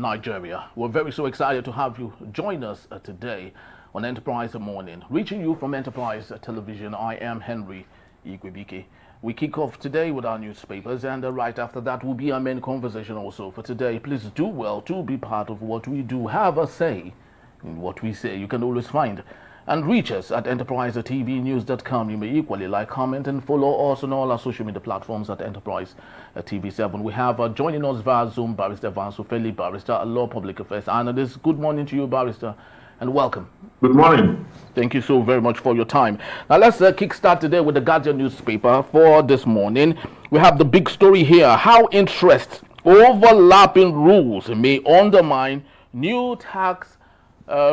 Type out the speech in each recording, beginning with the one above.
Nigeria. We're very so excited to have you join us today on Enterprise Morning. Reaching you from Enterprise Television, I am Henry Igwebike. We kick off today with our newspapers, and right after that will be our main conversation also for today. Please do well to be part of what we do. Have a say in what we say. You can always find and reach us at EnterpriseTVNews.com. You may equally like, comment, and follow us on all our social media platforms at Enterprise TV7. We have joining us via Zoom, Barrister Vansu Feli, Barrister, Law Public Affairs Analyst. Good morning to you, Barrister, and welcome. Good morning. Thank you so very much for your time. Now let's kickstart today with the Guardian newspaper for this morning. We have the big story here: how interest overlapping rules may undermine new tax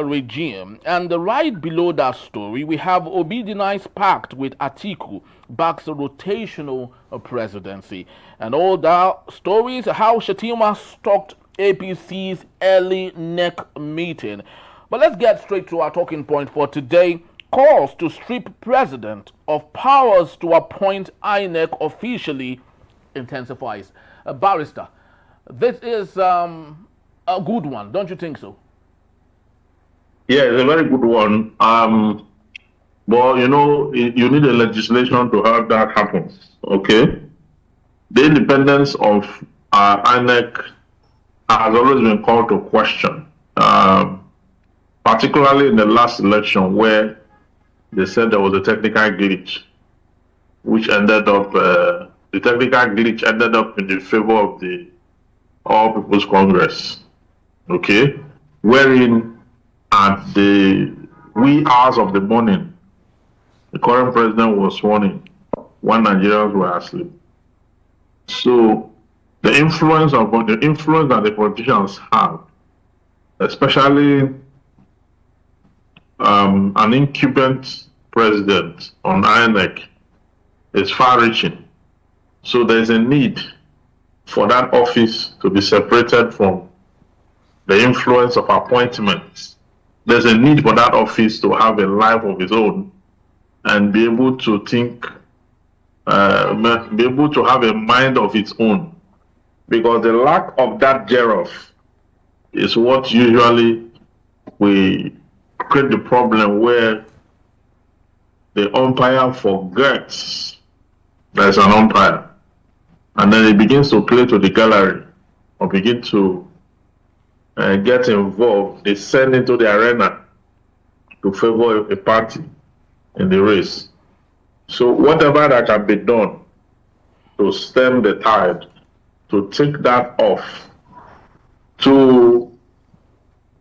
regime. And right below that story, we have Obi denies pact with Atiku, backs a rotational presidency. And all the stories, how Shatima stalked APC's early NEC meeting. But let's get straight to our talking point for today. Calls to strip president of powers to appoint INEC officially intensifies. Barrister, this is a good one, don't you think so? Yeah, it's a very good one. But you know, you need a legislation to have that happen. Okay, the independence of INEC has always been called to question, particularly in the last election where they said there was a technical glitch, which ended up the technical glitch ended up in the favor of the All People's Congress. Okay, wherein at the wee hours of the morning, the current president was sworn in when Nigerians were asleep. So the influence that the politicians have, especially an incumbent president on INEC, is far-reaching. So there's a need for that office to be separated from the influence of appointments. There's a need for that office to have a life of its own and be able to think, be able to have a mind of its own. Because the lack of that thereof is what usually we create the problem where the umpire forgets there's an umpire. And then he begins to play to the gallery or begin to get involved. They send into the arena to favor a party in the race. So whatever that can be done to stem the tide, to take that off, to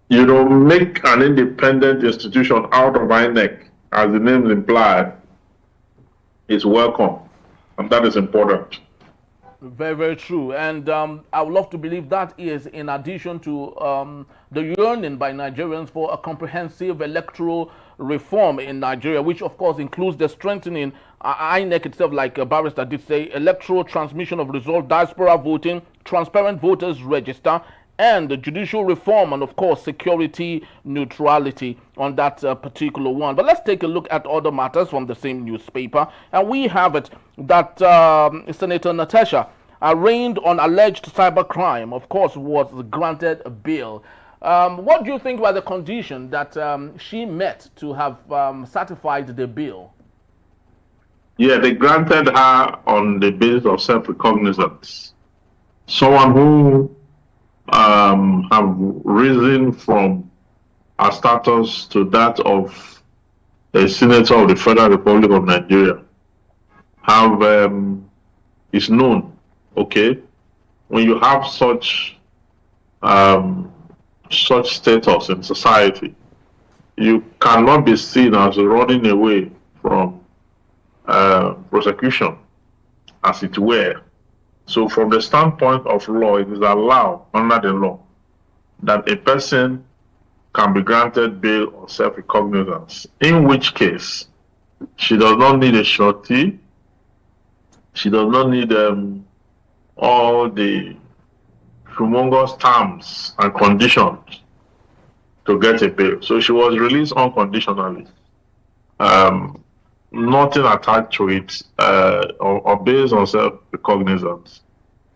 make an independent institution out of INEC, as the name implied, is welcome, and that is important. Very, very true. And I would love to believe that is in addition to the yearning by Nigerians for a comprehensive electoral reform in Nigeria, which of course includes the strengthening INEC itself, like Barrister did say, electoral transmission of results, diaspora voting, transparent voters register, and the judicial reform, and of course security neutrality on that particular one. But let's take a look at other matters from the same newspaper, and we have it that Senator Natasha, arraigned on alleged cybercrime, of course was granted a bail. What do you think were the conditions that she met to have certified the bill? Yeah, they granted her on the basis of self-recognizance. Someone who have risen from her status to that of a senator of the Federal Republic of Nigeria is known. Okay, when you have such status in society, you cannot be seen as running away from prosecution, as it were. So from the standpoint of law, it is allowed under the law that a person can be granted bail or self-recognizance, in which case she does not need a surety, she does not need all the humongous terms and conditions to get a bail. So she was released unconditionally. Nothing attached to it or based on self-recognizance.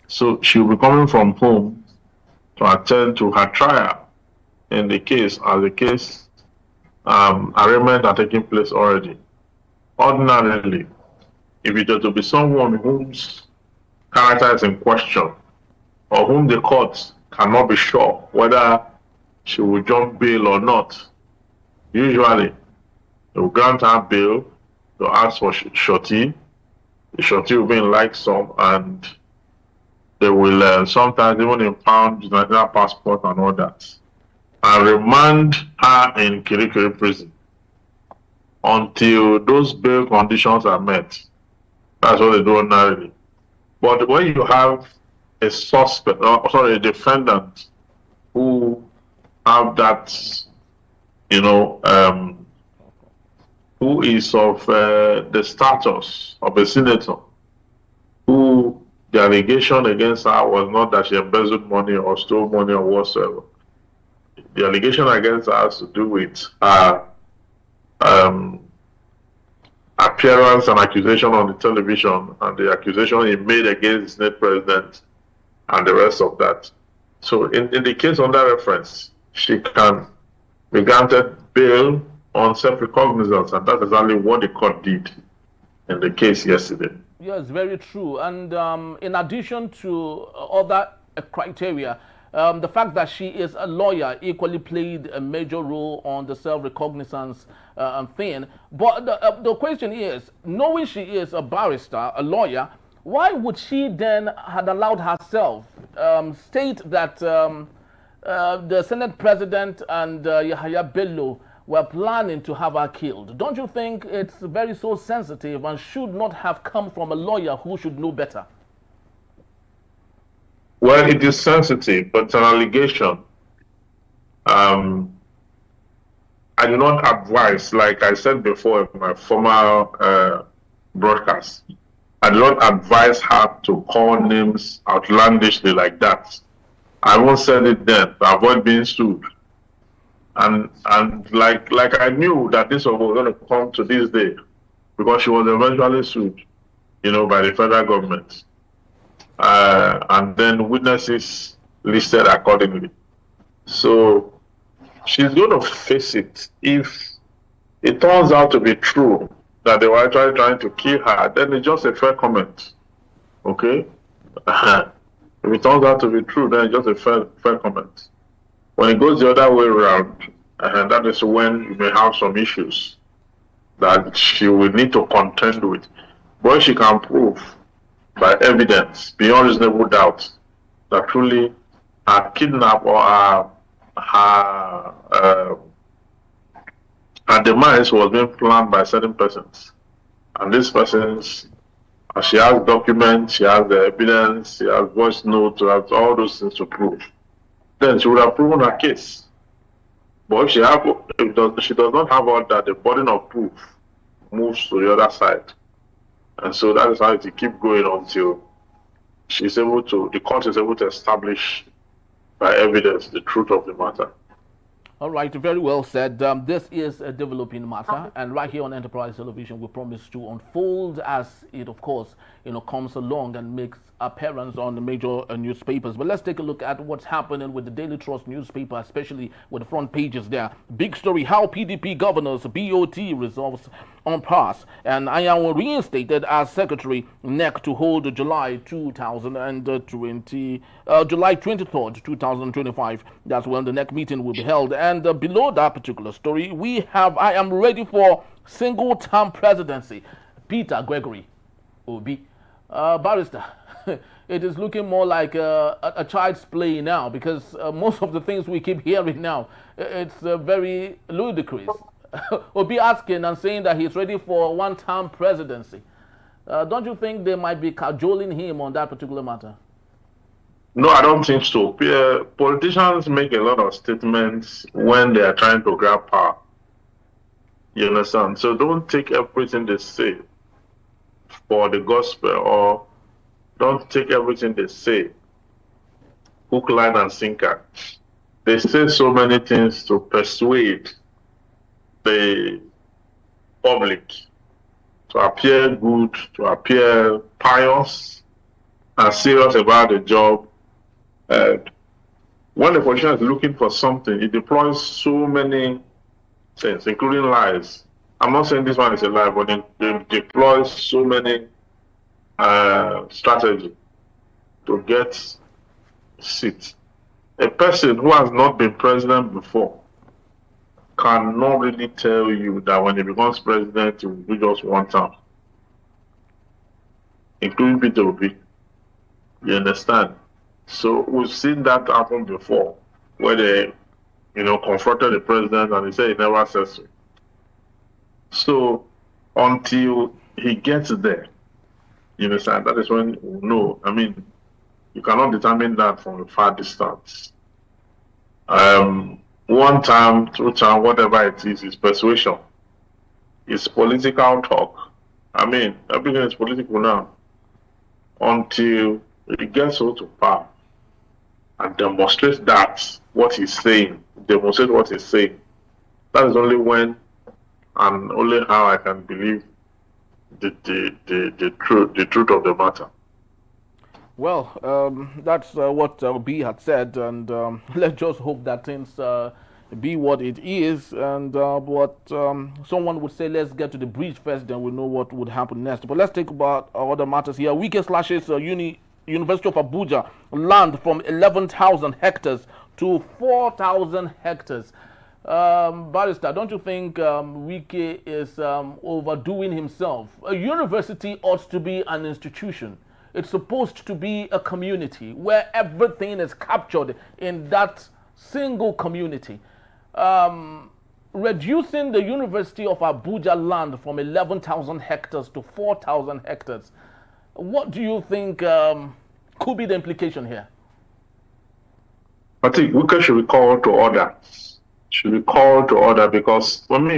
So she'll be coming from home to attend to her trial in the case, as the case arraignment are taking place already. Ordinarily, if it were to be someone whose character is in question, or whom the court cannot be sure whether she will jump bail or not, usually they will grant her bail, they'll ask for shorty, the shorty will be in like sum, and they will sometimes even impound the Nigerian passport and all that, and remand her in Kirikiri prison until those bail conditions are met. That's what they do ordinarily. But when you have a suspect, a defendant who have that, who is of the status of a senator, who the allegation against her was not that she embezzled money or stole money or whatsoever. The allegation against her has to do with her appearance and accusation on the television, and the accusation he made against the Senate president and the rest of that. So in the case under reference, she can be granted bail on self-recognizance, and that's exactly what the court did in the case yesterday. Yes, very true. And in addition to other criteria, the fact that she is a lawyer equally played a major role on the self-recognizance thing. But the question is, knowing she is a barrister, a lawyer, why would she then have allowed herself state that the Senate President and Yahya Bello were planning to have her killed? Don't you think it's very so sensitive and should not have come from a lawyer who should know better? Well, it is sensitive, but it's an allegation. I do not advise, like I said before in my former broadcast, I do not advise her to call names outlandishly like that. I won't say it then to avoid being sued. And like I knew that this was going to come to this day, because she was eventually sued, by the federal government. And then witnesses listed accordingly. So she's going to face it. If it turns out to be true that they were actually trying to kill her, then it's just a fair comment. Okay? If it turns out to be true, then it's just a fair comment. When it goes the other way around, and that is when you may have some issues that she will need to contend with. But she can prove by evidence, beyond reasonable doubt, that truly her kidnap or her demise was being planned by certain persons. And these persons, she has documents, she has the evidence, she has voice notes, she has all those things to prove. Then she would have proven her case. But if she does not have all that, the burden of proof moves to the other side. And so that is how it will keep going until the court is able to establish by evidence the truth of the matter. All right, very well said. This is a developing matter, and right here on Enterprise Television, we promise to unfold as it, of course, comes along and makes appearance on the major newspapers. But let's take a look at what's happening with the Daily Trust newspaper, especially with the front pages there. Big story: how PDP governors BOT resolves on pass, and I am reinstated as secretary NEC to hold July 23rd, 2025. That's when the NEC meeting will be held. And below that particular story, we have I am ready for single-term presidency. Peter Gregory Obi, barrister. It is looking more like a child's play now, because most of the things we keep hearing now, it's very ludicrous. Obi asking and saying that he's ready for one-term presidency. Don't you think they might be cajoling him on that particular matter? No, I don't think so. Politicians make a lot of statements when they are trying to grab power. You understand? So don't take everything they say for the gospel, or don't take everything they say hook, line, and sinker. They say so many things to persuade the public to appear good, to appear pious and serious about the job. when the politician is looking for something, he deploys so many things, including lies. I'm not saying this one is a lie, but they deploy so many strategies to get seats. A person who has not been president before cannot really tell you that when he becomes president, he will do just one term, including Peter Obi. You understand? So we've seen that happen before, where they, confronted the president and he said he never says so. So until he gets there, you understand, that is when you know. I mean, you cannot determine that from a far distance. One time, two time, whatever it is persuasion. It's political talk. I mean, everything is political now. Until it gets so to power and demonstrates that what he's saying, demonstrate what he's saying. That is only when and only how I can believe the truth of the matter. Well, that's what B had said, and let's just hope that things be what it is, and what someone would say, let's get to the bridge first, then we'll know what would happen next. But let's talk about other matters here. Wike slashes University of Abuja land from 11,000 hectares to 4,000 hectares. Barrister, don't you think Wike is overdoing himself? A university ought to be an institution. It's supposed to be a community where everything is captured in that single community. Reducing the University of Abuja land from 11,000 hectares to 4,000 hectares, what do you think could be the implication here? I think Wike should be called to order. Because for me,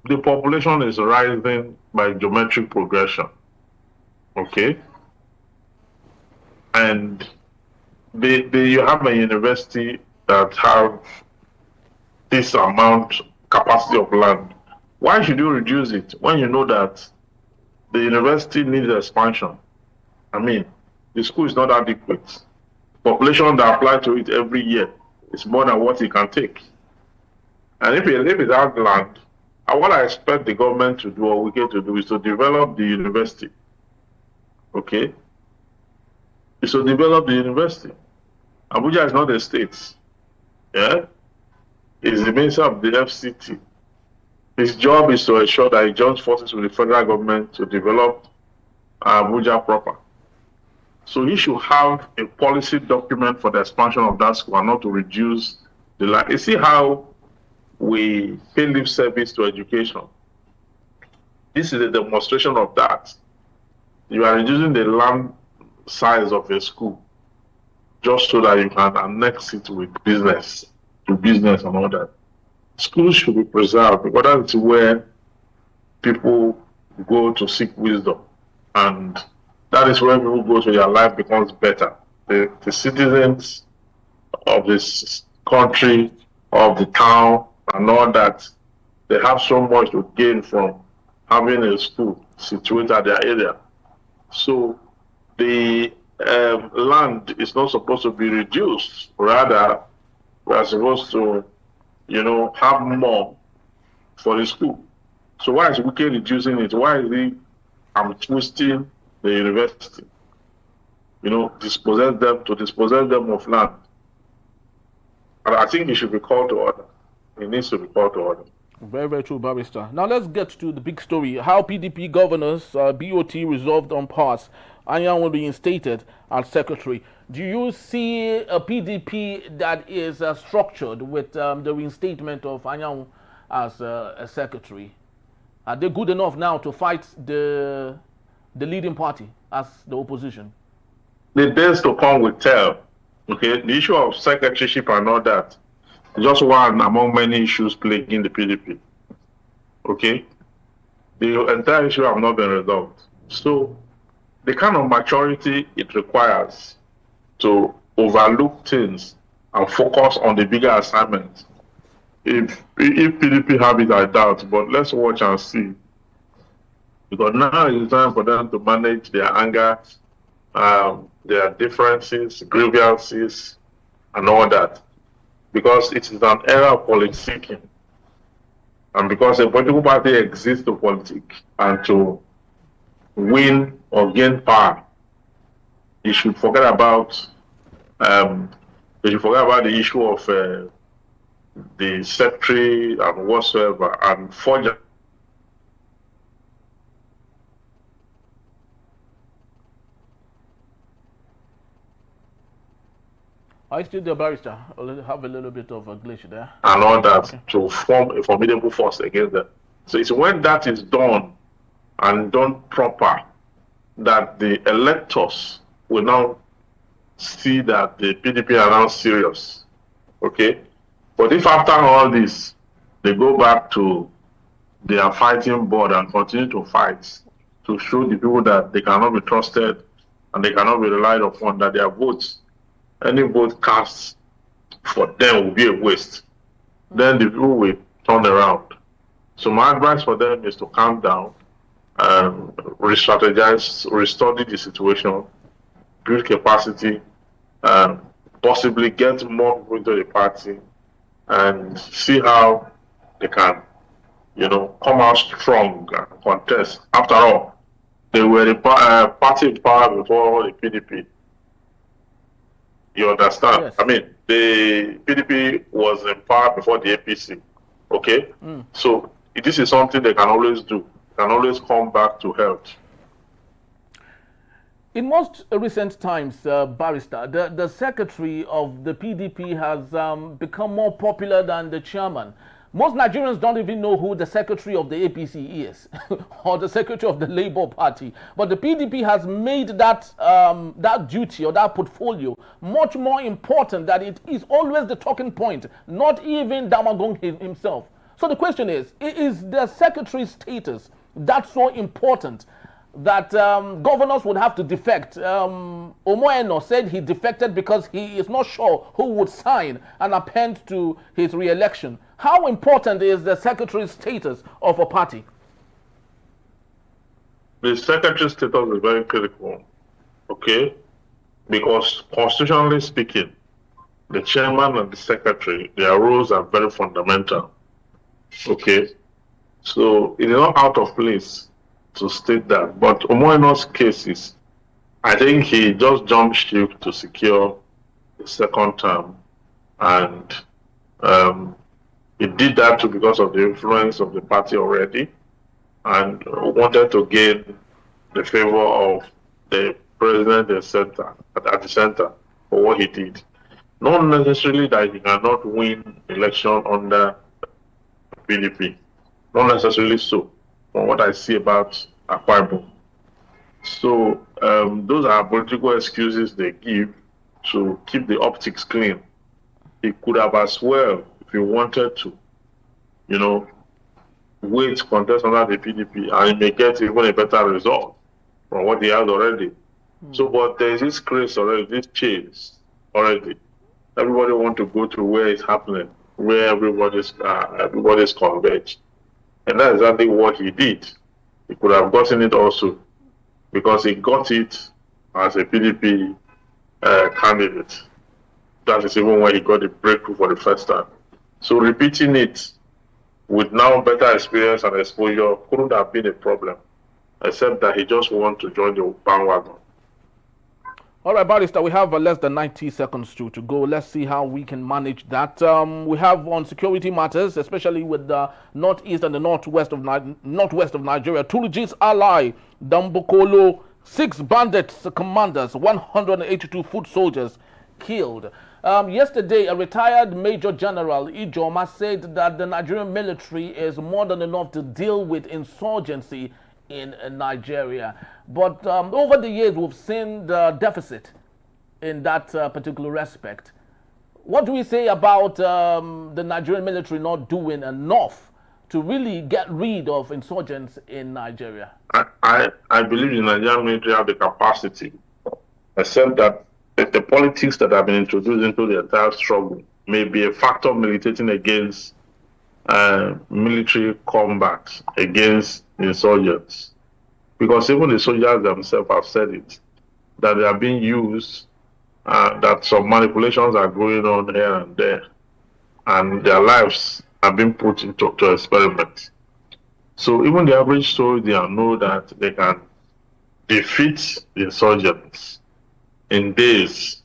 the population is rising by geometric progression. Okay? And you have a university that have this amount capacity of land. Why should you reduce it when you know that the university needs expansion? I mean, the school is not adequate. Population that apply to it every year is more than what it can take. And if it has land, what I expect the government to do or we get to do is to develop the university. Okay? Is to develop the university. Abuja is not a state. Yeah? It's the minister of the FCT. His job is to ensure that he joins forces with the federal government to develop Abuja proper. So he should have a policy document for the expansion of that school and not to reduce the land. You see how we pay lip service to education. This is a demonstration of that. You are reducing the land size of a school just so that you can annex it with business and all that. Schools should be preserved because that's where people go to seek wisdom, and that is where people go so their life becomes better. The citizens of this country, of the town, and all that, they have so much to gain from having a school situated at their area. So the land is not supposed to be reduced. Rather, we are supposed to, have more for the school. So why is Wike reducing it? Why is he twisting the university? Dispossess them of land. And I think he should be called to order. He needs to be called to order. Very, very true, Barrister. Now let's get to the big story. How PDP governors, BOT resolved on pass. Anyan will be instated as secretary. Do you see a PDP that is structured with the reinstatement of Anyan as a secretary? Are they good enough now to fight the leading party as the opposition? The days to come will tell. Okay, the issue of secretaryship and all that is just one among many issues plaguing the PDP. Okay, the entire issue have not been resolved. So the kind of maturity it requires to overlook things and focus on the bigger assignment. If PDP have it, I doubt, but let's watch and see. Because now it's time for them to manage their anger, their differences, grievances, and all that. because it is an era of politicking. And because a political party exists to politic and to win or gain power, you should forget about the issue of the secretary and whatsoever and forge. I still the barrister. I'll have a little bit of a glitch there. And all that to form a formidable force against them. So it's when that is done and done proper that the electors will now see that the PDP are now serious. Okay? But if after all this, they go back to their fighting board and continue to fight to show the people that they cannot be trusted and they cannot be relied upon, that their votes, any vote cast for them will be a waste, then the people will turn around. So my advice for them is to calm down and re-strategize, restudy the situation, build capacity, and possibly get more people into the party and see how they can, come out strong and contest. After all, they were the party in power before the PDP. You understand? Yes. I mean, the PDP was in power before the APC. Okay? So this is something they can always do. They can always come back to health. In most recent times, barrister, the secretary of the PDP has become more popular than the chairman. Most Nigerians don't even know who the secretary of the APC is or the secretary of the Labour Party. But the PDP has made that that duty or that portfolio much more important, that it is always the talking point, not even Damagong himself. So the question is the secretary's status that so important that governors would have to defect? Omoeno said he defected because he is not sure who would sign and append to his re-election. How important is the secretary's status of a party? The secretary's status is very critical, okay? Because constitutionally speaking, the chairman and the secretary, their roles are very fundamental, okay? So it is not out of place to state that. But Omoeno's case is, I think he just jumped ship to secure the second term, and he did that too because of the influence of the party already, and wanted to gain the favor of the president at the center for what he did. Not necessarily that he cannot win election under PDP. Not necessarily so, from what I see about Akwa Ibom. So those are political excuses they give to keep the optics clean. He could have as well, if he wanted to, wait to contest under the PDP, and he may get even a better result from what he has already. So, but there is this craze already, this chase already. Everybody wants to go to where it's happening, where everybody's converged. And that's exactly what he did. He could have gotten it also, because he got it as a PDP candidate. That is even when he got the breakthrough for the first time. So repeating it with now better experience and exposure couldn't have been a problem, except that he just wanted to join the bandwagon. All right, barrister, we have less than 90 seconds to go. Let's see how we can manage that. We have on security matters, especially with the northeast and the northwest of Nigeria. Tuluji's ally, Dambokolo, 6 bandits commanders, 182 foot soldiers killed. Yesterday, a retired Major General Ijoma said that the Nigerian military is more than enough to deal with insurgency in Nigeria. But over the years, we've seen the deficit in that particular aspect. What do we say about the Nigerian military not doing enough to really get rid of insurgents in Nigeria? I believe the Nigerian military have the capacity, except that the politics that have been introduced into the entire struggle may be a factor militating against military combat against insurgents. Because even the soldiers themselves have said it, that they are being used, that some manipulations are going on here and there. and their lives are being put into experiment. So even the average soldier know that they can defeat the insurgents in days.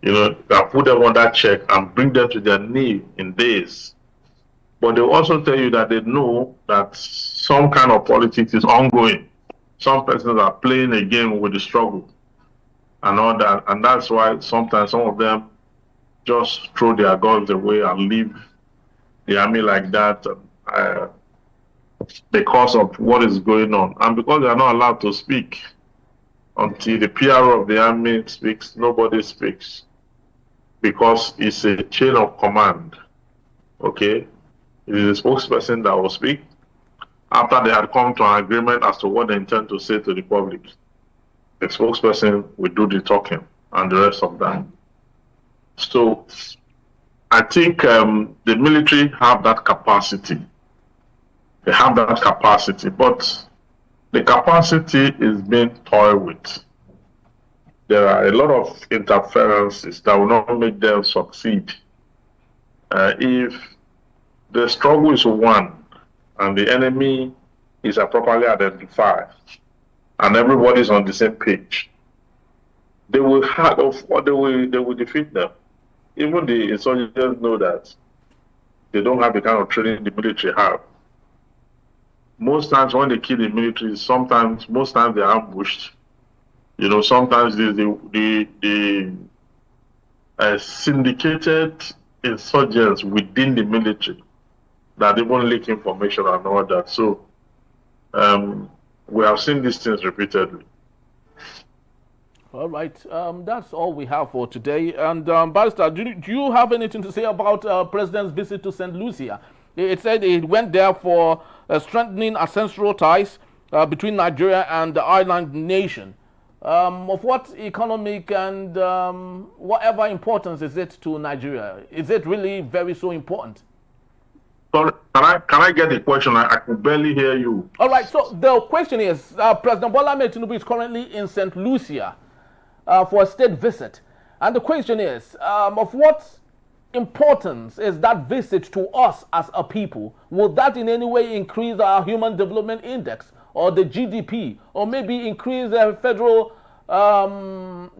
They put them under check and bring them to their knee in days. But they also tell you that they know that some kind of politics is ongoing. Some persons are playing a game with the struggle and all that. And that's why sometimes some of them just throw their guns away and leave the army like that because of what is going on. And because they are not allowed to speak. Until the PRO of the army speaks, nobody speaks. Because it's a chain of command. Okay? It is the spokesperson that will speak after they had come to an agreement as to what they intend to say to the public. The spokesperson will do the talking and the rest of that. So I think the military have that capacity. They have that capacity, but the capacity is being toyed with. There are a lot of interferences that will not make them succeed. If the struggle is won and the enemy is properly identified and everybody is on the same page, they will defeat them. Even the insurgents know that they don't have the kind of training the military have. Most times when they kill the military, most times they're ambushed. Sometimes the syndicated insurgents within the military that even leak information and all that. So we have seen these things repeatedly. All right, that's all we have for today. And Barrister, do you have anything to say about President's visit to St. Lucia? It said he went there for strengthening ancestral ties between Nigeria and the island nation. Of what economic and whatever importance is it to Nigeria? Is it really very so important? Sorry, can I get the question? I could barely hear you. All right, so the question is, President Bola Ahmed Tinubu is currently in St. Lucia for a state visit. And the question is, of what importance is that visit to us as a people? Will that in any way increase our Human Development Index or the GDP, or maybe increase the federal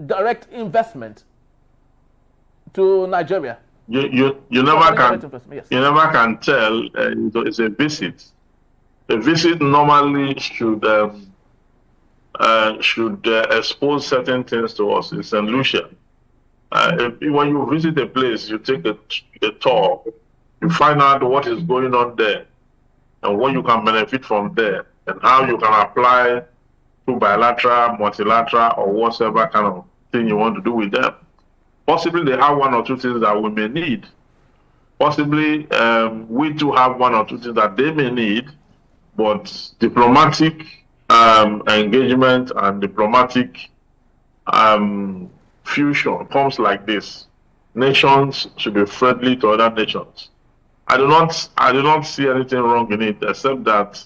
direct investment to Nigeria? You never can. Yes. You never can tell. It's a visit. A visit normally should expose certain things to us in St. Lucia. When you visit a place, you take a tour, you find out what is going on there and what you can benefit from there and how you can apply to bilateral, multilateral, or whatever kind of thing you want to do with them. Possibly they have one or two things that we may need. Possibly we too have one or two things that they may need, but diplomatic engagement and diplomatic fusion comes like this. Nations should be friendly to other nations. I do not see anything wrong in it, except that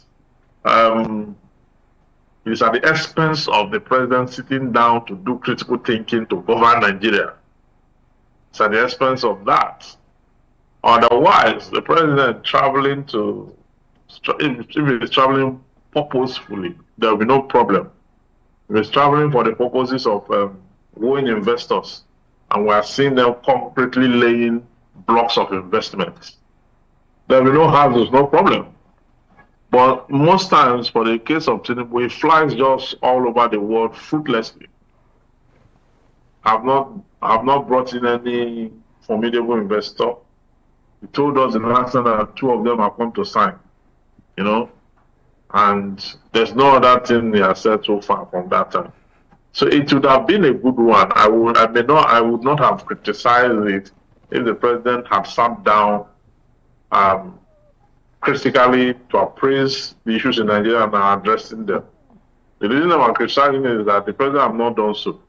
it's at the expense of the president sitting down to do critical thinking to govern Nigeria. It's at the expense of that. Otherwise, the president traveling if he's traveling purposefully, there will be no problem. If he's traveling for the purposes of wooing investors, and we are seeing them concretely laying blocks of investments, there will be no hazards, no problem. But most times, for the case of Tinubu, he flies just all over the world fruitlessly. I've not brought in any formidable investor. He told us in the last time that 2 of them have come to sign, and there's no other thing he has said so far from that time. So it would have been a good one. I would not have criticized it if the president had sat down critically to appraise the issues in Nigeria and are addressing them. The reason I'm criticizing it is that the president has not done so.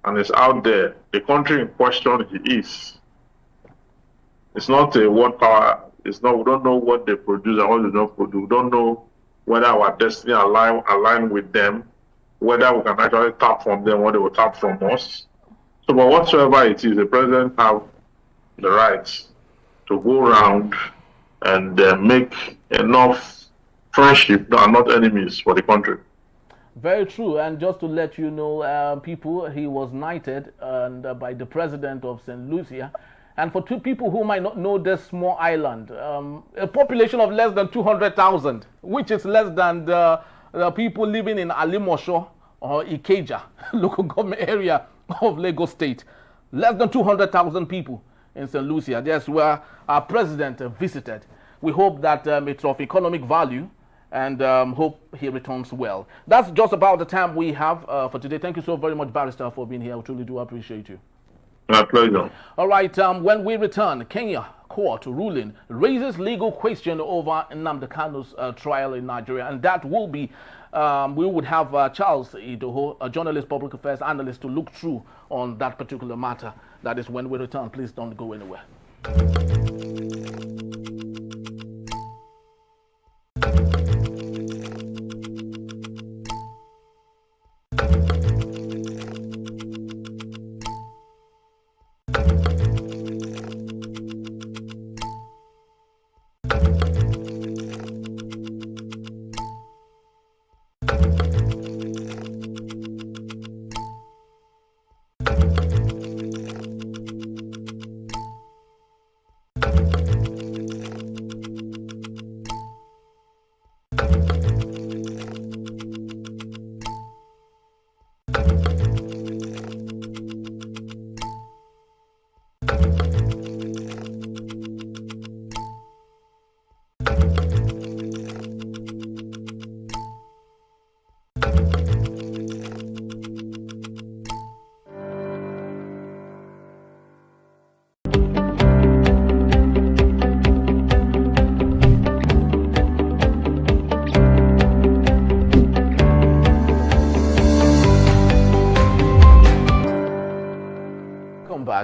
And it's out there. The country in question he is. It's not a world power. We don't know what they produce and what they don't produce. We don't know whether our destiny align with them, whether we can actually tap from them what they will tap from us. So, but whatsoever it is, the president have the right to go around and make enough friendship and not enemies for the country. Very true. And just to let you know, people, he was knighted by the president of St. Lucia. And for two people who might not know this small island, a population of less than 200,000, which is less than the people living in Alimosho or Ikeja, local government area of Lagos State. Less than 200,000 people in St. Lucia. That's where our president visited. We hope that it's of economic value, and hope he returns well. That's just about the time we have for today. Thank you so very much, Barrister, for being here. I truly do appreciate you. My pleasure. All right, when we return, Kenya court ruling raises legal question over Nnamdi Kanu's trial in Nigeria, and that will be, we would have Charles Idoho, a journalist, public affairs analyst, to look through on that particular matter. That is when we return. Please don't go anywhere.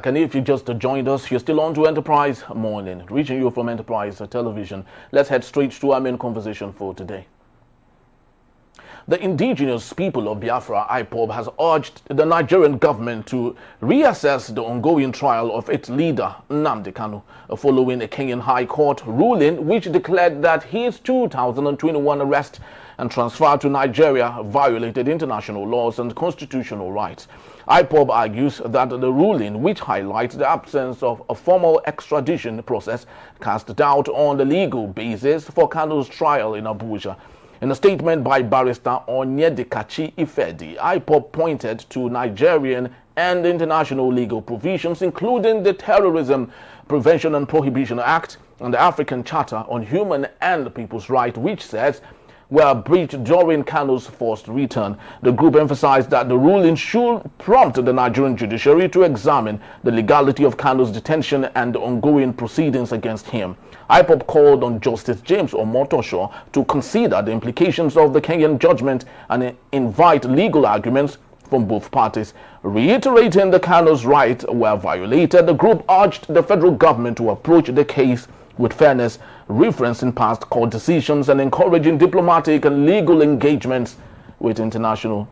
And if you just joined us, you're still on to Enterprise Morning, reaching you from Enterprise Television. Let's head straight to our main conversation for today. The indigenous people of Biafra, IPOB, has urged the Nigerian government to reassess the ongoing trial of its leader, Nnamdi Kanu, following a Kenyan High Court ruling which declared that his 2021 arrest and transfer to Nigeria violated international laws and constitutional rights. IPOB argues that the ruling, which highlights the absence of a formal extradition process, cast doubt on the legal basis for Kanu's trial in Abuja. In a statement by Barrister Onyedikachi Ifedi, IPOB pointed to Nigerian and international legal provisions, including the Terrorism Prevention and Prohibition Act and the African Charter on Human and People's Rights, which says were breached during Kanu's forced return. The group emphasized that the ruling should prompt the Nigerian judiciary to examine the legality of Kanu's detention and the ongoing proceedings against him. IPOB called on Justice James Omotosho to consider the implications of the Kenyan judgment and invite legal arguments from both parties. Reiterating the Kanu's rights were violated, the group urged the federal government to approach the case with fairness, referencing past court decisions and encouraging diplomatic and legal engagements with international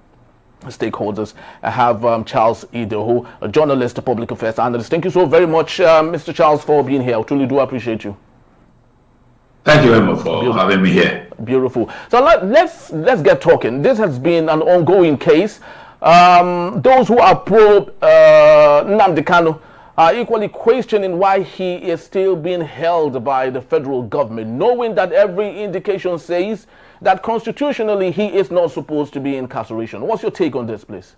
stakeholders. I have Charles Idoho, a journalist, a public affairs analyst. Thank you so very much, Mr. Charles, for being here. I truly do appreciate you. Thank you very much for having me here. Beautiful. So let's get talking. This has been an ongoing case. Those who are pro Nnamdi Kanu are equally questioning why he is still being held by the federal government, knowing that every indication says that constitutionally he is not supposed to be in incarceration. What's your take on this, please?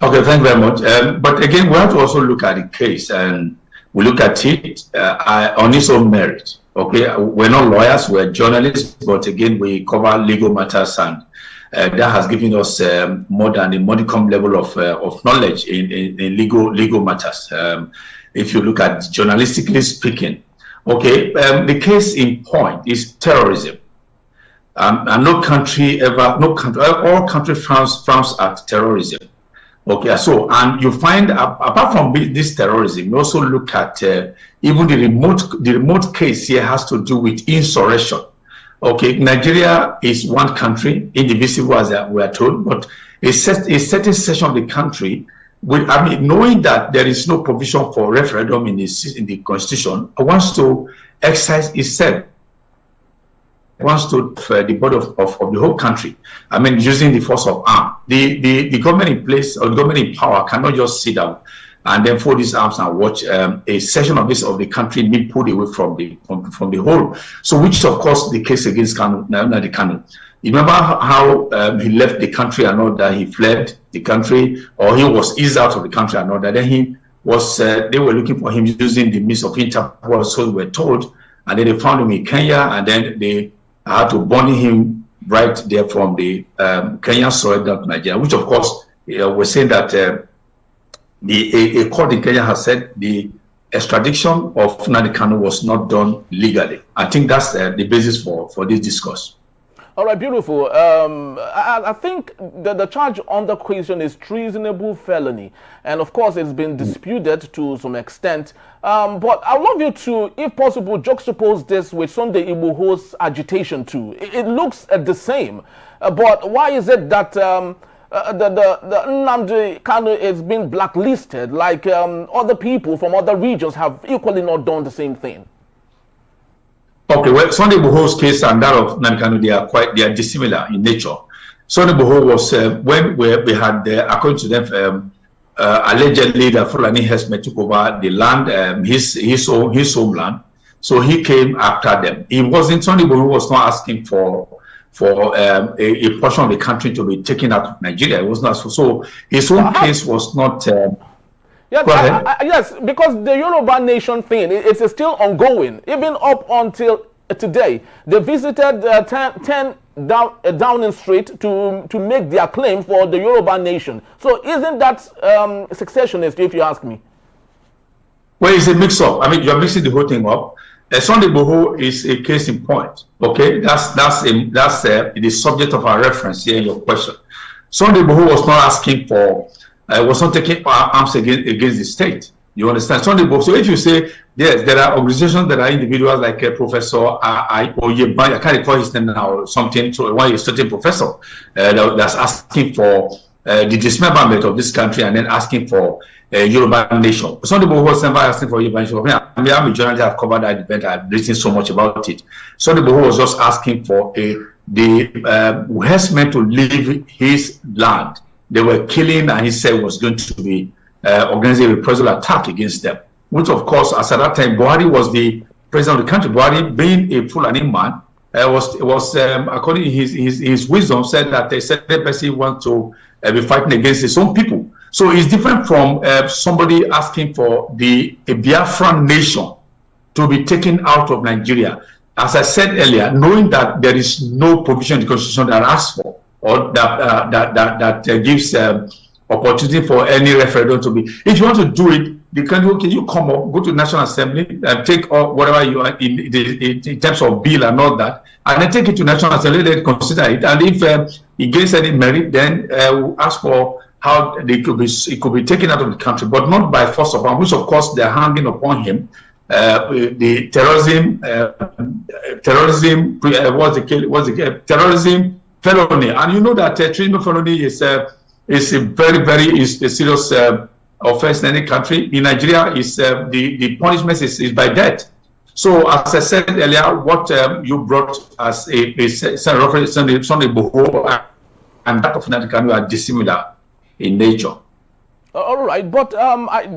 Okay, thank you very much. But again, we have to also look at the case, and we look at it on its own merit. Okay, we're not lawyers, we're journalists, but again, we cover legal matters, and that has given us more than a modicum level of knowledge in legal matters. If you look at journalistically speaking, okay, the case in point is terrorism. And all country frowns at terrorism. Okay, so, and you find, apart from this terrorism, you also look at even the remote case here has to do with insurrection. Okay, Nigeria is one country, indivisible as we are told, but a certain section of the country knowing that there is no provision for referendum in the constitution, wants to exercise itself, wants to the body of the whole country. I mean, using the force of arm. The government in place or the government in power cannot just sit down and then fold his arms and watch a section of the country being pulled away from the whole. So, which of course the case against Kanu. You remember how he left the country and all that, he fled the country, or he was eased out of the country and all that. Then he was, they were looking for him using the means of Interpol, so we were told, and then they found him in Kenya, and then they had to burn him right there from the Kenyan soil down to Nigeria, which of course we're saying that a court in Kenya has said the extradition of Nnamdi Kanu was not done legally. I think that's the basis for this discourse. All right, beautiful. I think the charge under question is treasonable felony. And of course, it's been disputed to some extent. But I'd love you to, if possible, juxtapose this with Sunday Igboho's agitation too. It looks the same. But why is it that the Nnamdi Kanu is being blacklisted like other people from other regions have equally not done the same thing? Okay, well, Sunday Igboho's case and that of Nnamdi Kanu, they are dissimilar in nature. Sunday Igboho was when we had, according to them, allegedly the Fulani herdsmen took over the land, his homeland. So he came after them. Sunday Igboho was not asking for a portion of the country to be taken out of Nigeria. It was not so. His own case was not. Yes, yes, because the Yoruba nation thing is still ongoing, even up until today. They visited 10 Downing Street to make their claim for the Yoruba nation. So isn't that secessionist, if you ask me? Well, it's a mix-up. I mean, you're mixing the whole thing up. Sunday Igboho is a case in point. Okay, that's the subject of our reference here in your question. Sunday Igboho was not asking for. Was not taking arms against the state. You understand? So if you say, yes, there are organizations that are individuals like Professor Oyebanye, I can't recall his name now or something, so one is certain professor that's asking for the dismemberment of this country and then asking for Yoruba nation. Sunday was never asking for Yoruba nation. I mean, I'm a journalist, I've covered that event, I've written so much about it. Sunday was just asking for the herdsmen to leave his land. They were killing, and he said was going to be organizing a reprisal attack against them. Which, of course, as at that time, Buhari was the president of the country. Buhari, being a Fulani man, was according to his wisdom, said that a certain person wants to be fighting against his own people. So it's different from somebody asking for a Biafran nation to be taken out of Nigeria. As I said earlier, knowing that there is no provision in the Constitution that asks for, or that gives opportunity for any referendum to be. If you want to do it, the country, can you come up, go to the National Assembly, and take whatever you are in terms of bill and all that, and then take it to National Assembly, they consider it. And if it gains any merit, then we'll ask for how it could be taken out of the country, but not by force of arm, which of course they're hanging upon him. The terrorism felony, and you know that treason felony is a very serious offense in any country. In Nigeria, the punishment is by death. So, as I said earlier, what you brought as a reference Sunday Igboho and that of Nnamdi Kanu are dissimilar in nature. All right, but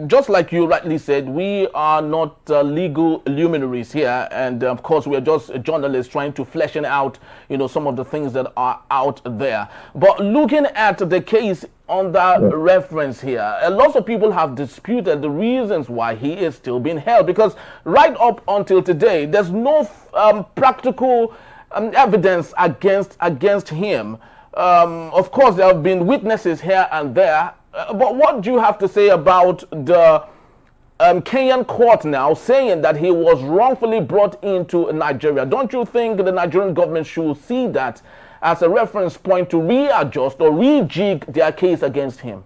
just like you rightly said, we are not legal luminaries here, and of course we are just journalists trying to flesh out, some of the things that are out there. But looking at the case under reference here, lots of people have disputed the reasons why he is still being held, because right up until today, there's no practical evidence against him. Of course, there have been witnesses here and there. But what do you have to say about the Kenyan court now saying that he was wrongfully brought into Nigeria? Don't you think the Nigerian government should see that as a reference point to readjust or rejig their case against him?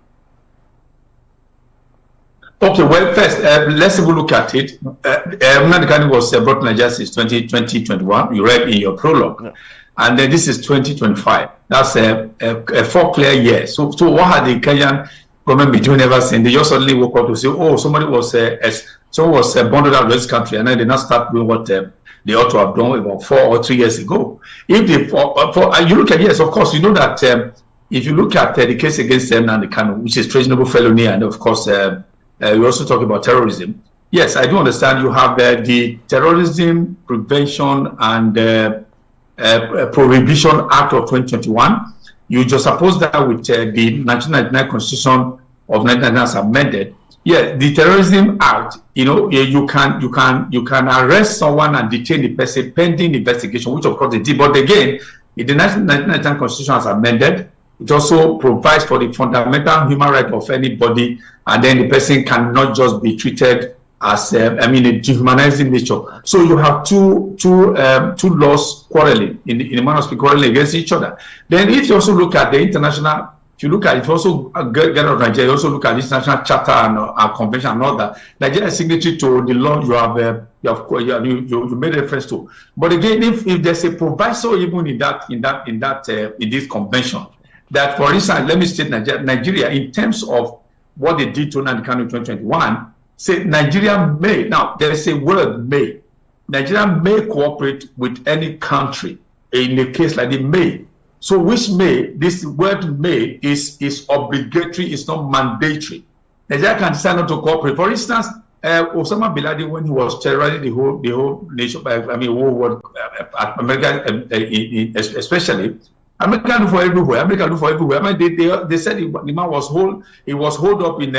Okay, well, first, let's have a look at it. Nnamdi Kanu was brought to Nigeria since 2021. You read in your prologue. Yeah. And then this is 2025. That's a 4 clear years. So what had the Kenyan government between never seen. They just suddenly woke up to say, oh, somebody was bonded out of this country, and then they now start doing what they ought to have done about 4 or 3 years ago. If they you look at, yes, of course, you know that if you look at the case against them and the Kanu, which is treasonable felony, and of course we also talk about terrorism. Yes, I do understand you have the Terrorism Prevention and Prohibition Act of 2021. You just suppose that with the 1999 Constitution of 1999 as amended. Yeah, the Terrorism Act, you can arrest someone and detain the person pending investigation, which of course they did. But again, if the 1999 Constitution has amended, it also provides for the fundamental human right of anybody, and then the person cannot just be treated as a dehumanizing nature. So you have two laws quarreling in the manner of speaking, quarreling against each other. Then if you also look at the international, if you look at it, also get out of Nigeria, you also look at the international charter and convention and all that. Nigeria is signatory to the law you made reference to. But again, if there's a proviso even in this convention, that for instance, let me state Nigeria in terms of what they did to Kanu in 2021. Say Nigeria may, now there is a word may. Nigeria may cooperate with any country in a case like the may. So which may, this word may is obligatory, it's not mandatory. Nigeria can decide not to cooperate. For instance, Osama bin Laden, when he was terrorizing the whole nation, whole world, America especially, America do for everywhere. America do for everywhere. They said the man was holed up in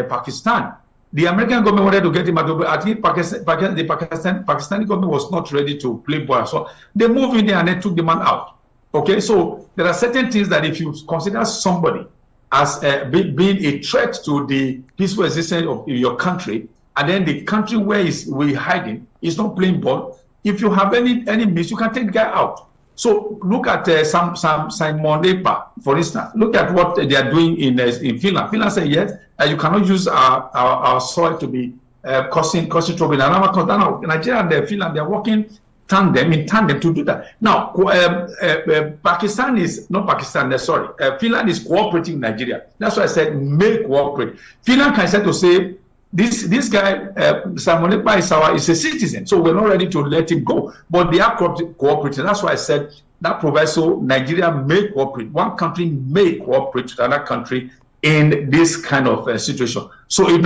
Pakistan. The American government wanted to get him out, but I think the Pakistani government was not ready to play ball. So they moved in there and they took the man out. Okay, so there are certain things that if you consider somebody as being a threat to the peaceful existence of your country, and then the country where we're hiding is not playing ball, if you have any means, you can take the guy out. So look at Simon Lepa, for instance. Look at what they are doing in Finland. Finland said yes, you cannot use our soil to be causing trouble. Nigeria and Finland, they are working in tandem to do that. Now, Finland is cooperating with Nigeria. That's why I said may cooperate. Finland can say to say, this guy, Simon Ekpa is a citizen, so we're not ready to let him go. But they are cooperating. That's why I said that provides so Nigeria may cooperate. One country may cooperate with another country in this kind of situation. So if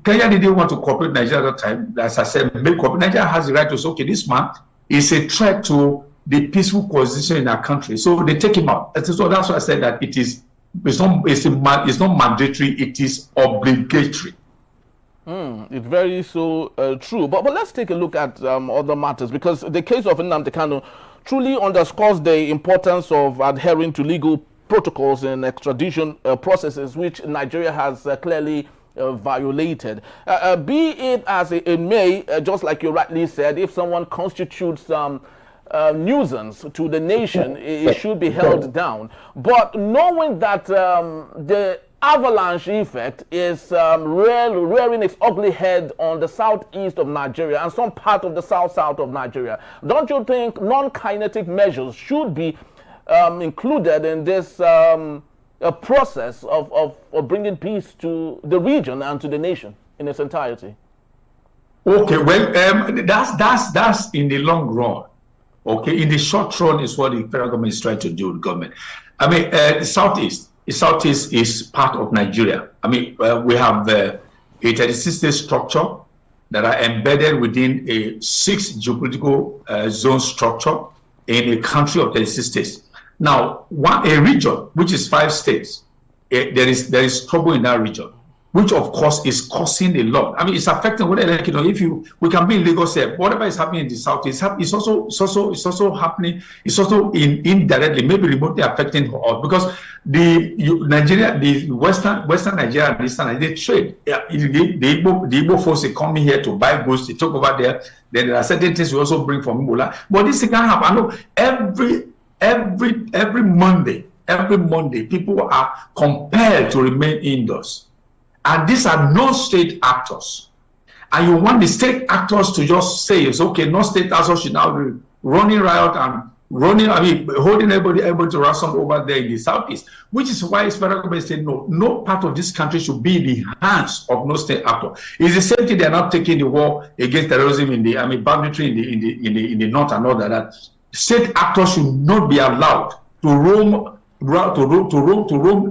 Kenya didn't want to cooperate with Nigeria at that time, as I said, may cooperate. Nigeria has the right to say, okay, this man is a threat to the peaceful coexistence in our country. So they take him out. So that's why I said that it's not mandatory, it is obligatory. It's very true. But let's take a look at other matters, because the case of Nnamdi Kanu truly underscores the importance of adhering to legal protocols and extradition processes, which Nigeria has clearly violated. Be it as it may, just like you rightly said, if someone constitutes nuisance to the nation, it should be held down. But knowing that the avalanche effect is rearing its ugly head on the southeast of Nigeria and some part of the south of Nigeria, don't you think non-kinetic measures should be included in this process of bringing peace to the region and to the nation in its entirety? Okay, well, that's in the long run. Okay, in the short run is what the federal government is trying to do with government. The southeast is part of Nigeria. We have a 36-state structure that are embedded within a 6 geopolitical zone structure in a country of 36 states. Now, a region which is 5 states, there is trouble in that region, which of course is causing a lot. It's affecting whether we can be in Lagos here. Whatever is happening in the south it's also happening. It's also indirectly, maybe remotely affecting us, because the western Nigeria and eastern Nigeria, they trade. The Igbo folks, they come here to buy goods. They talk over there. Then there are certain things we also bring from Igbo. But this thing can happen. I know every Monday, people are compelled to remain indoors. And these are non-state actors. And you want the state actors to just say, it's okay, non-state actors should now be running riot and holding everybody to ransom over there in the southeast, which is why federal government said no part of this country should be in the hands of no state actor. It's the same thing. They are not taking the war against terrorism in the banditry in the north and all that. State actors should not be allowed to roam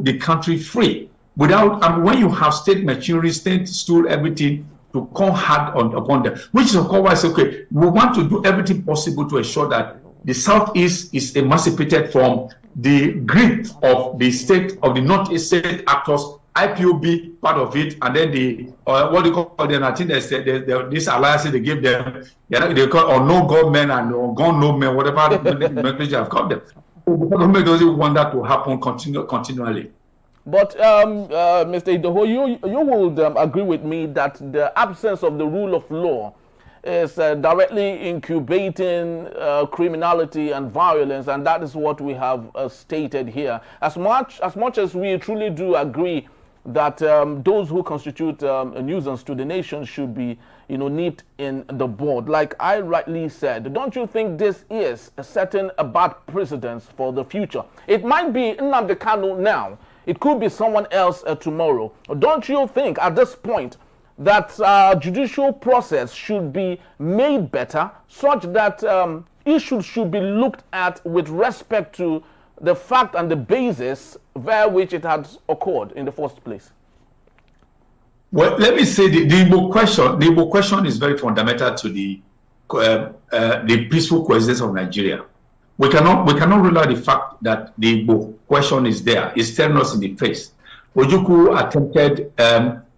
the country free without. When you have state machinery, state stool, everything to come hard upon them, which is of course why I say, okay, we want to do everything possible to ensure that the southeast is emancipated from the grip of the state, of the northeast state actors, IPOB part of it, and then the what do you call them? I think there's this alliance they give them. They call or no government and or gone no man, whatever the have called them. The government doesn't want that to happen continually. But Mr. Idoho, you would agree with me that the absence of the rule of law is directly incubating criminality and violence, and that is what we have stated here. As much as we truly do agree that those who constitute a nuisance to the nation should be, nipped in the bud, like I rightly said, don't you think this is setting a bad precedence for the future? It might be Nnamdi Kanu now, it could be someone else tomorrow. Don't you think at this point that judicial process should be made better, such that issues should be looked at with respect to the fact and the basis via which it had occurred in the first place? Well, let me say the Igbo question is very fundamental to the peaceful coexistence of Nigeria. We cannot rule out the fact that the Igbo question is there. It's staring us in the face. Ojukwu attempted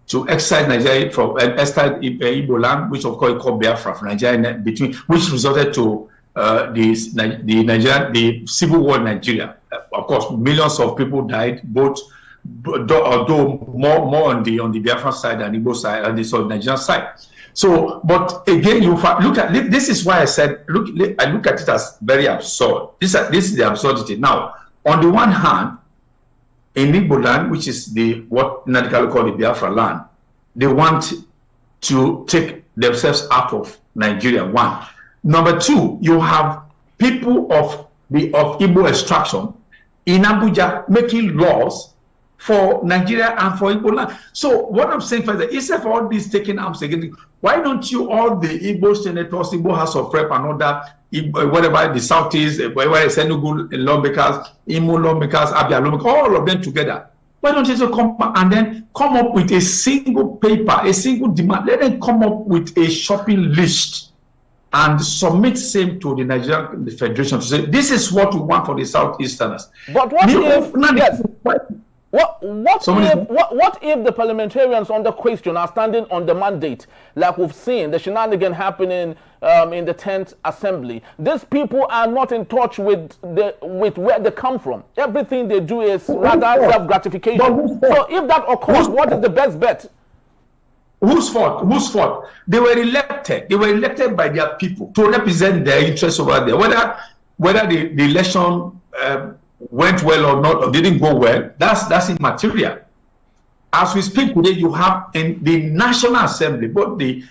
to excise Nigeria from Igbo land, which of course is called Biafra from Nigeria, which resulted to the civil war in Nigeria. Of course, millions of people died, although more on the Biafra side than Igbo side, and the Nigerian side. So, but again, you look at this is why I said I look at it as very absurd. This is the absurdity. Now, on the one hand, in Igbo land, which is what medically called the Biafra land, they want to take themselves out of Nigeria. One. Number two, you have people of Igbo extraction in Abuja making laws for Nigeria and for Igbo land. So what I'm saying is that instead of all these taking arms against, why don't you all the Igbo senators, Igbo House of Rep and all that, whatever the Southeast, whatever it's Enugu lawmakers, Imo lawmakers, Abia lawmakers, all of them together. Why don't you just come and then come up with a single paper, a single demand? Let them come up with a shopping list and submit same to the Nigerian Federation to say, this is what we want for the Southeasterners. But what if the parliamentarians under question are standing on the mandate, like we've seen the shenanigan happening in the 10th Assembly? These people are not in touch with where they come from. Everything they do is rather self-gratification. So if that occurs, what is the best bet? Whose fault? Whose fault? They were elected. They were elected by their people to represent their interests over there. Whether the election went well or not, or didn't go well, that's immaterial. As we speak today, you have in the National Assembly, both the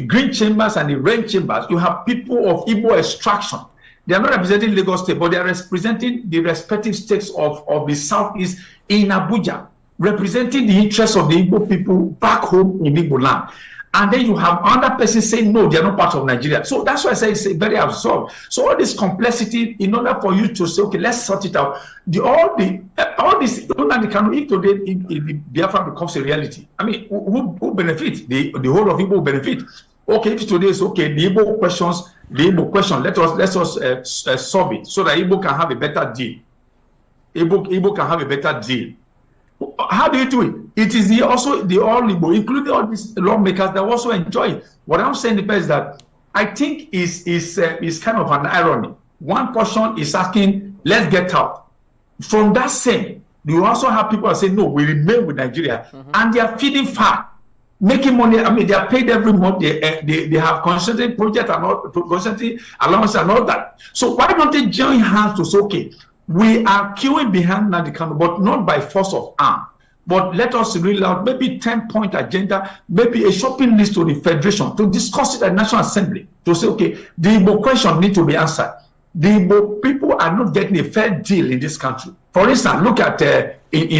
green chambers and the red chambers, you have people of Igbo extraction. They are not representing Lagos State, but they are representing the respective states of the Southeast in Abuja, representing the interests of the Igbo people back home in Igbo land. And then you have other persons saying, no, they are not part of Nigeria. So that's why I say it's very absurd. So all this complexity, in order for you to say, okay, let's sort it out. All this, if today if Biafra becomes a reality, I mean, who benefit? The whole of Igbo benefit. Okay, if today is okay, the Igbo question, let us solve it so that Igbo can have a better deal. Igbo can have a better deal. How do you do it? It is also the all Igbo, including all these lawmakers that also enjoy it. What I'm saying is that I think is kind of an irony. One portion is asking, let's get out. From that same, you also have people that say, no, we remain with Nigeria, and they are feeding fat, making money. I mean, they are paid every month. They have consulting project and all, consulting allowance and all that. So why don't they join hands to say, okay, we are queuing behind Nnamdi Kanu, but not by force of arm. But let us reel out maybe 10-point agenda, maybe a shopping list to the Federation to discuss it at National Assembly to say, okay, the Igbo question needs to be answered. the Igbo people are not getting a fair deal in this country. For instance, look at in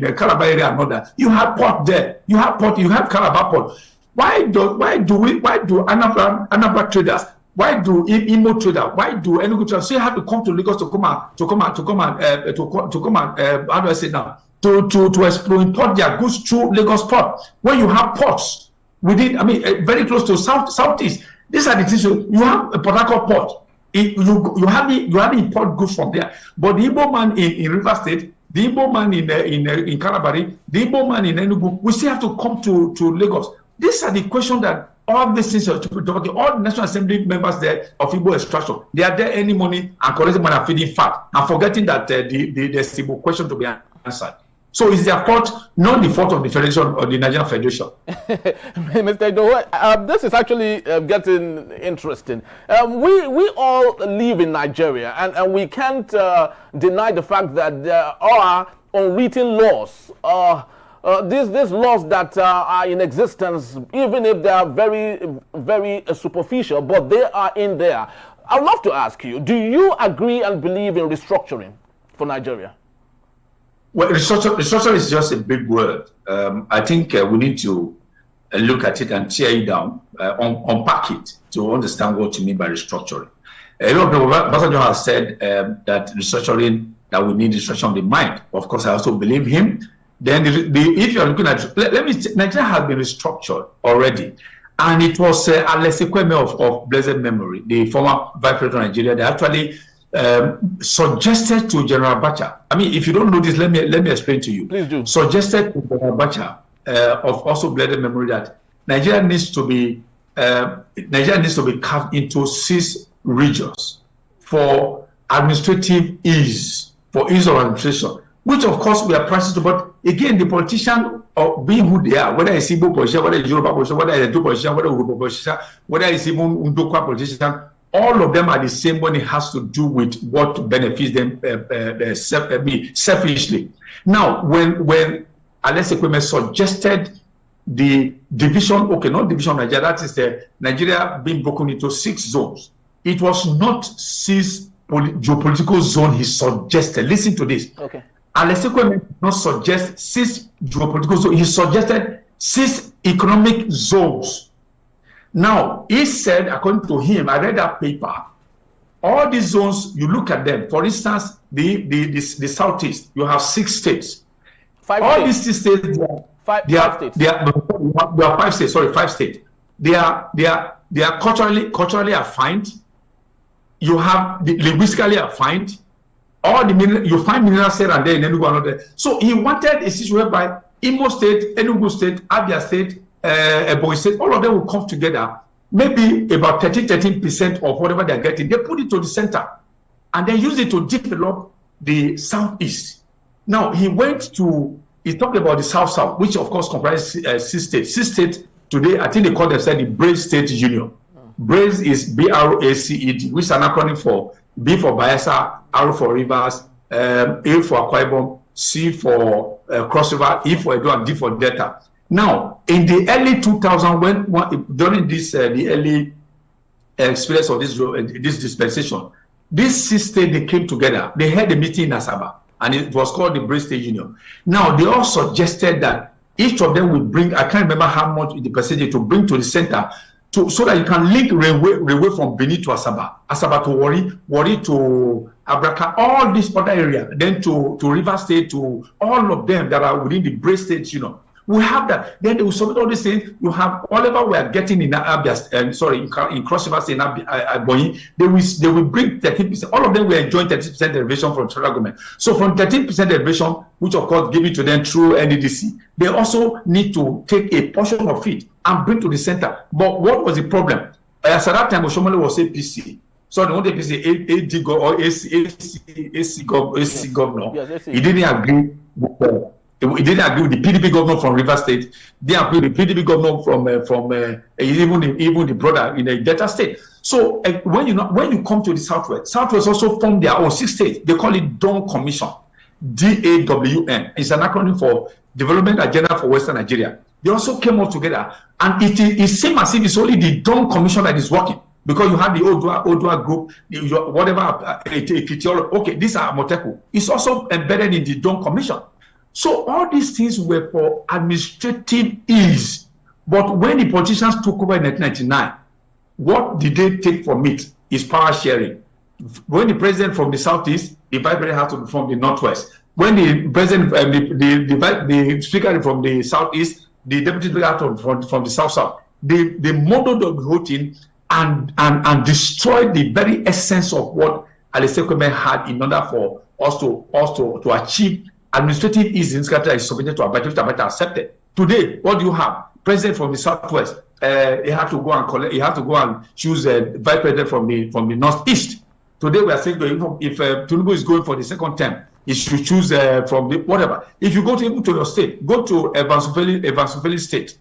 the Calabar area and all that. You have port there. You have port. You have Calabar port. Why do Anambra traders? Why do Imo traders? Why do Enugu traders still have to come to Lagos to come and how do I say now? To import their goods through Lagos port? When you have ports within, very close to southeast. These are the things. You have a Port Harcourt port. You have import goods from there. But the Igbo man in River State, the Igbo man in Calabari, the Igbo man in Enugu, we still have to come to Lagos. These are the questions that all these things are to be talking. All the National Assembly members there of Igbo extraction, they are there any money and collecting money and feeding fat and forgetting that there's Igbo question to be answered. So it's their fault, not the fault of the Federation or the Nigerian Federation. Mr. Idowu, this is actually getting interesting. We all live in Nigeria, and we can't deny the fact that there are unwritten laws. These laws that are in existence, even if they are very, very superficial, but they are in there. I'd love to ask you, do you agree and believe in restructuring for Nigeria? Well, restructure is just a big word. I think we need to look at it and tear it down, unpack it to understand what you mean by restructuring. A lot of people, Basajo has said that restructuring, that we need restructuring of the mind. Of course, I also believe him. Then, if you are looking at, Nigeria has been restructured already. And it was Al-Nassr of blessed memory, the former vice president of Nigeria, they actually suggested to General Abacha. If you don't know this, let me explain to you. Please do. Suggested to General Abacha of also blessed memory that Nigeria needs to be carved into 6 regions for administrative ease, for ease of administration, which of course we are practicing. But again, the politician of being who they are, whether it's Igbo politician, whether it's Yoruba politician, whether it's Edo politician, whether it's Uruba politician, whether it's even Ndokwa politician, all of them are the same when it has to do with what benefits them selfishly. Now, when Al-Nassr suggested the division, not division of Nigeria, that is the Nigeria being broken into 6 zones. It was not 6 geopolitical zones he suggested. Listen to this. Okay. Al-Nassr did not suggest 6 geopolitical zones. He suggested 6 economic zones. Now, he said, according to him, I read that paper, all these zones, you look at them. For instance, the southeast, you have 6 states. 5 all states. These 6 states, they are 5 states. Sorry, 5 states. They are culturally affined. You have linguistically affined. All the you find minerals here and there in Enugu and there. So he wanted a situation whereby Imo State, Enugu State, Abia State, Ebonyi State, all of them will come together. Maybe about 13% of whatever they're getting, they put it to the center and then use it to develop the southeast. Now he talked about the south, which of course comprises 6 states. 6 states today, I think they call themselves the Brave State Union. Brave is BRACED, which is an acronym for B for Bayelsa, R for Rivers, A for Akwa Ibom, C for Cross River, E for Edo, and D for Delta. Now, in the early 2000s, during this the early experience of this dispensation, these 6 states, they came together. They had a meeting in Asaba, and it was called the Brave State Union. Now, they all suggested that each of them will bring, I can't remember how much the percentage to bring to the center, so that you can link railway from Benin to Asaba to Warri to Abraka, all this other area, then to River State, to all of them that are within the Brave State Union. We have that. Then they will submit all these things. You have whatever we are getting in Abia, in Cross River State, in Ebonyi, they will bring 13%. All of them will enjoy 30% derivation from federal government. So from 13% derivation, which of course give it to them through NDDC, they also need to take a portion of it and bring to the center. But what was the problem? As at that time, Oshomole was APC. So the only APC, AD or AC governor, yes, he didn't agree with he didn't agree with the PDP governor from River State. They agreed with the PDP governor from even the brother in the Delta State. So when you come to the Southwest also formed their own 6 states. They call it Dawn Commission, DAWN. It's an acronym for Development Agenda for Western Nigeria. They also came up together, and it seems as if it's only the Dawn Commission that is working. because you have the Odua group, whatever, okay, these are Amoteco. It's also embedded in the Dawn Commission. So all these things were for administrative ease. But when the politicians took over in 1999, what did they take from it is power sharing. When the president from the southeast, the vice president has to be from the northwest. When the president, the speaker from the southeast, the deputy speaker from the south. They modeled the whole thing and destroyed the very essence of what Al-Nassr had in order for us to achieve administrative ease in Scotland is submitted to Abacha, which Abacha accepted. Today, what do you have? President from the southwest, he had to go and collect. He had to go and choose a vice president from the northeast. Today, we are saying if Tinubu is going for the second term, he should choose from the whatever. If you go to your state, go to Evansville State,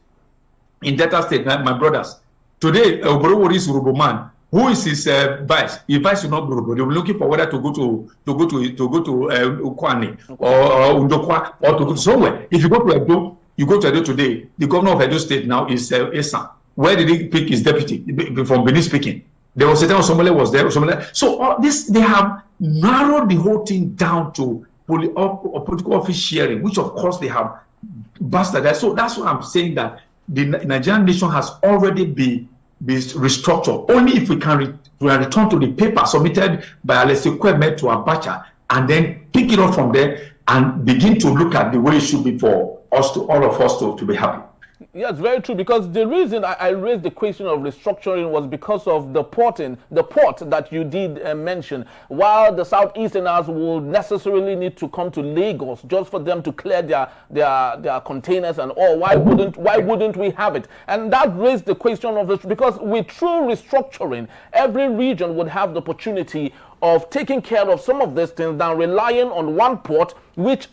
in Delta State, my brothers. Today, Oboro is Uruboman. Who is his vice? His vice will not be Urubo. They will be looking for whether to go to Ukwani or Undokwa or to go to somewhere. If you go to Edo, you go to Edo today. The governor of Edo State now is Esan. Where did he pick his deputy from Benin speaking? There was Somali was there. So all this, they have narrowed the whole thing down to political office sharing, which of course they have bastardized. So that's why I'm saying that the Nigerian nation has already been restructured. Only if we can return to the paper submitted by Al-Nassr to Abacha and then pick it up from there and begin to look at the way it should be for us to, all of us to be happy. Yes, very true, because the reason I raised the question of restructuring was because of the port that you did mention. While the Southeasterners will necessarily need to come to Lagos just for them to clear their containers and all, why wouldn't we have it? And that raised the question of this, because with true restructuring, every region would have the opportunity of taking care of some of these things than relying on one port, which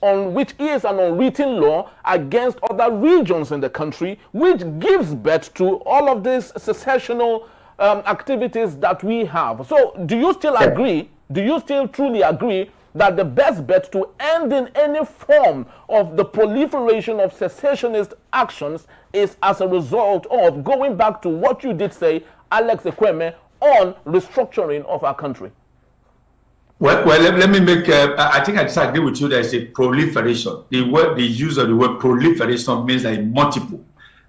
is an unwritten law against other regions in the country, which gives birth to all of these secessional activities that we have. So do you still agree? Do you still truly agree that the best bet to ending any form of the proliferation of secessionist actions is as a result of going back to what you did say, Alex Ekweme, on restructuring of our country? Well, let me make. I think I disagree with you. There's a proliferation. The use of the word proliferation means like multiple.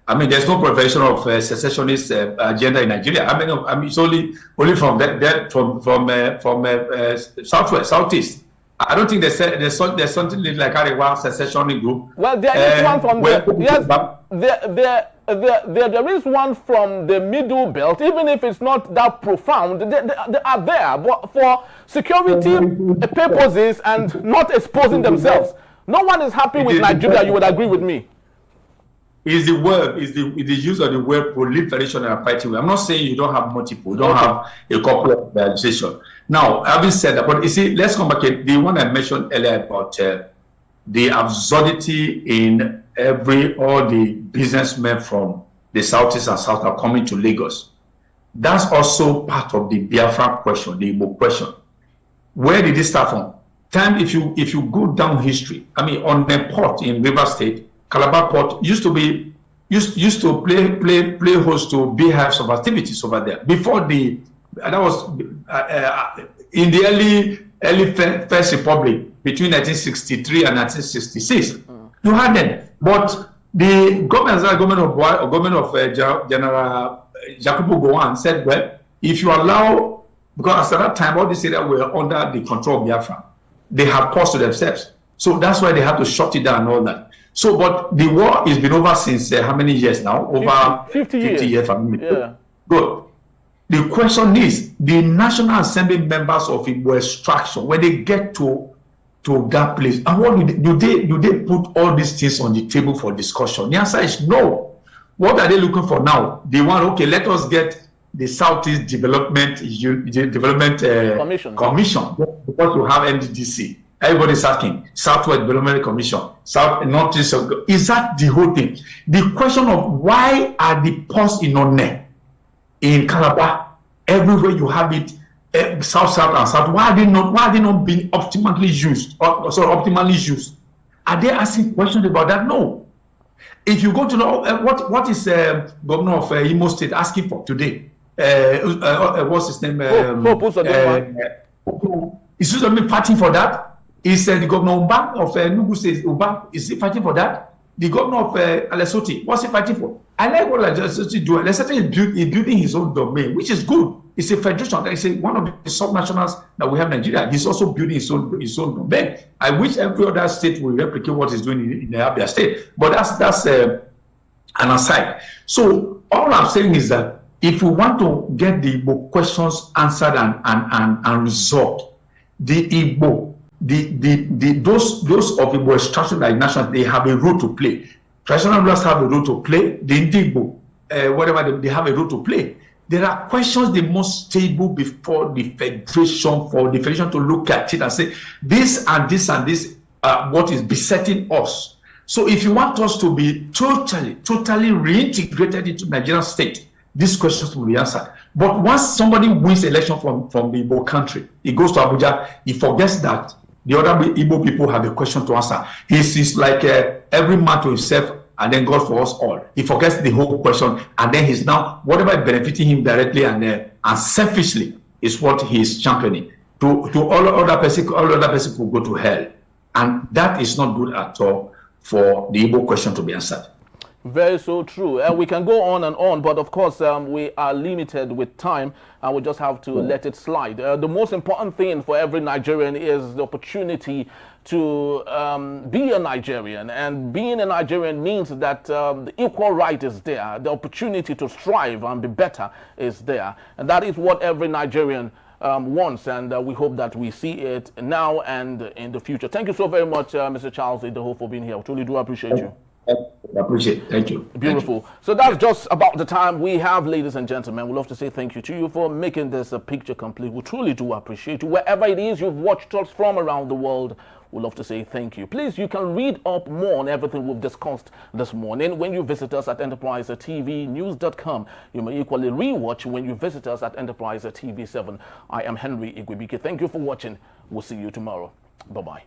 I mean, there's no proliferation of secessionist agenda in Nigeria. I mean, it's only from southwest, southeast. I don't think there's something like a secessionist group. Well, there is one from there is one from the middle belt, even if it's not that profound. They are there, but for security purposes and not exposing themselves. No one is happy with Nigeria. You would agree with me? Is the use of the word proliferation and fighting. I'm not saying you don't have multiple, you don't have a couple of organizations. Now, having said that, but you see, let's come back to the one I mentioned earlier about the absurdity in all the businessmen from the southeast and south are coming to Lagos. That's also part of the Biafra question, the Igbo question. Where did it start from? If you go down history, I mean, on the port in River State, Calabar Port used to play host to beehives of activities over there. Before that was in the early First Republic between 1963 and 1966. You had them, but the government of General Jacobo Gowon said, well, if you allow, because at that time all these areas were under the control of Biafra, they had paused to themselves. So that's why they had to shut it down and all that. So, but the war has been over since how many years now? Over 50 years. Yeah. Good. The question is, the National Assembly members of Igbo extraction, when they get to that place, and what do they put all these things on the table for discussion? The answer is no. What are they looking for now? They want, okay, let us get the Southeast Development Commission because you have NDDC. Everybody's asking, Southwest Development Commission, Northeast. Is that the whole thing? The question of why are the ports in Onne, in Calabar, everywhere you have it, south and south, why are they not being optimally used? Optimally used? Are they asking questions about that? No. If you go to know what is Governor of Imo State asking for today, what's his name? Is he fighting for that? Is the governor Umba of Nugu State, Umba, is he fighting for that? The governor of Lesotho, what's he fighting for? I like what Lesotho do. Lesotho is building his own domain, which is good. It's a federation. It's one of the subnationals that we have in Nigeria. He's also building his own domain. I wish every other state will replicate what he's doing in the Abia state. But that's an aside. So all I'm saying is that if we want to get the Igbo questions answered and resolved, the Igbo, those of Igbo extraction like nations, they have a role to play. Traditional rulers have a role to play. The Igbo, whatever, they have a role to play. There are questions they must table before the federation, for the federation to look at it and say, this and this and this, what is besetting us. So if you want us to be totally reintegrated into Nigerian state, these questions will be answered. But once somebody wins election from the Igbo country, he goes to Abuja, he forgets that the other Igbo people have a question to answer. He's like every man to himself, and then God for us all. He forgets the whole question, and then he's now whatever benefiting him directly and selfishly is what he is championing. To all other person will go to hell, and that is not good at all for the Igbo question to be answered. Very so true. We can go on and on, but of course we are limited with time, and we just have to let it slide. The most important thing for every Nigerian is the opportunity to be a Nigerian, and being a Nigerian means that the equal right is there, the opportunity to strive and be better is there, and that is what every Nigerian wants, and we hope that we see it now and in the future. Thank you so very much, Mr. Charles Idaho, for being here. I truly do appreciate you. I appreciate it. Thank you. Beautiful. Thank you. So that's just about the time we have, ladies and gentlemen. We'd love to say thank you to you for making this a picture complete. We truly do appreciate you. Wherever it is you've watched us from around the world, we'd love to say thank you. Please, you can read up more on everything we've discussed this morning when you visit us at EnterpriseTVnews.com. You may equally rewatch when you visit us at EnterpriseTV7. I am Henry Igwebike. Thank you for watching. We'll see you tomorrow. Bye-bye.